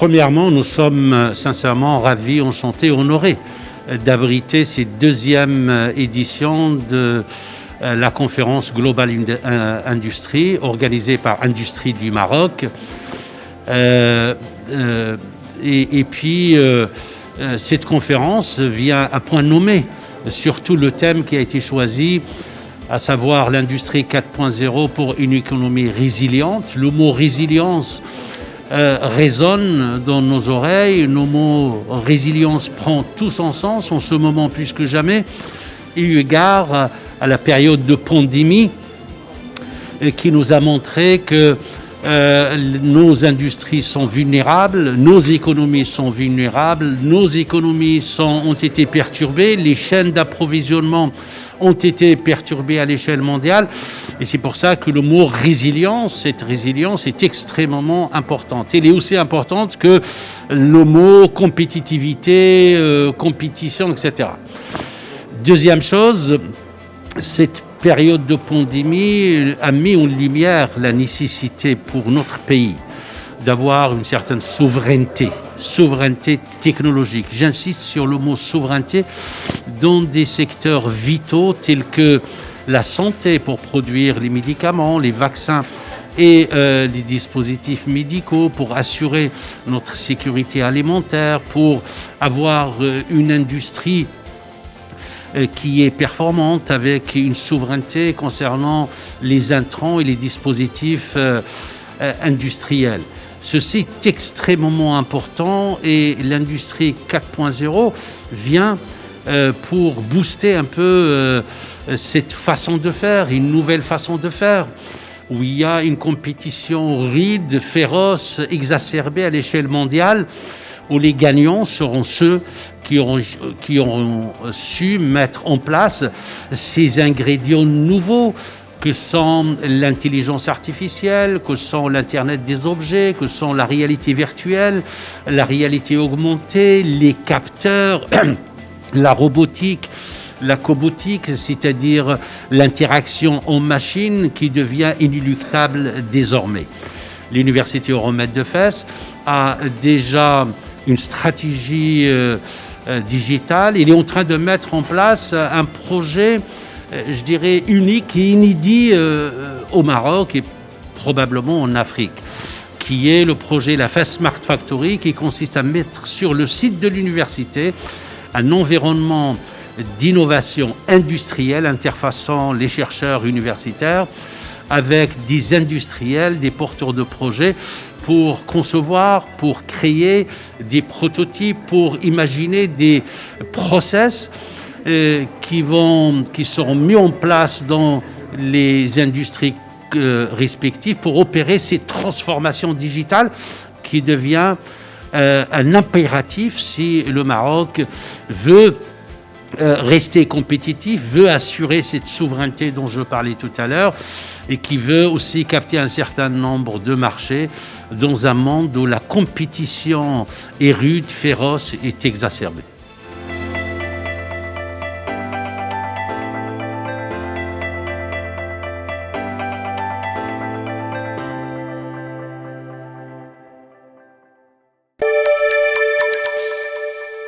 Premièrement, nous sommes sincèrement ravis, enchantés, honorés d'abriter cette deuxième édition de la conférence Global Industrie organisée par Industrie du Maroc. Cette conférence vient à point nommé, surtout le thème qui a été choisi, à savoir l'industrie 4.0 pour une économie résiliente. Le mot résilience résonne dans nos oreilles, le mot résilience prend tout son sens en ce moment plus que jamais, eu égard à la période de pandémie qui nous a montré que nos industries sont vulnérables, nos économies sont vulnérables, nos économies ont été perturbées, les chaînes d'approvisionnement ont été perturbées à l'échelle mondiale. Et c'est pour ça que le mot résilience, cette résilience est extrêmement importante. Elle est aussi importante que le mot compétitivité, compétition, etc. Deuxième chose, cette période de pandémie a mis en lumière la nécessité pour notre pays d'avoir une certaine souveraineté technologique. J'insiste sur le mot souveraineté dans des secteurs vitaux tels que la santé pour produire les médicaments, les vaccins et les dispositifs médicaux, pour assurer notre sécurité alimentaire, pour avoir une industrie qui est performante avec une souveraineté concernant les intrants et les dispositifs industriels. Ceci est extrêmement important et l'industrie 4.0 vient pour booster un peu cette façon de faire, une nouvelle façon de faire, où il y a une compétition rude, féroce, exacerbée à l'échelle mondiale, où les gagnants seront ceux qui auront su mettre en place ces ingrédients nouveaux que sont l'intelligence artificielle, que sont l'Internet des objets, que sont la réalité virtuelle, la réalité augmentée, les capteurs, la robotique, la cobotique, c'est-à-dire l'interaction en machine qui devient inéluctable désormais. L'Université Euromède de Fès a déjà une stratégie digitale. Il est en train de mettre en place un projet, je dirais, unique et inédit au Maroc et probablement en Afrique, qui est le projet la Fès Smart Factory, qui consiste à mettre sur le site de l'université un environnement d'innovation industrielle interfaçant les chercheurs universitaires avec des industriels, des porteurs de projets, pour concevoir, pour créer des prototypes, pour imaginer des process qui seront mis en place dans les industries respectives pour opérer cette transformation digitale qui devient un impératif si le Maroc veut rester compétitif, veut assurer cette souveraineté dont je parlais tout à l'heure et qui veut aussi capter un certain nombre de marchés dans un monde où la compétition est rude, féroce et exacerbée.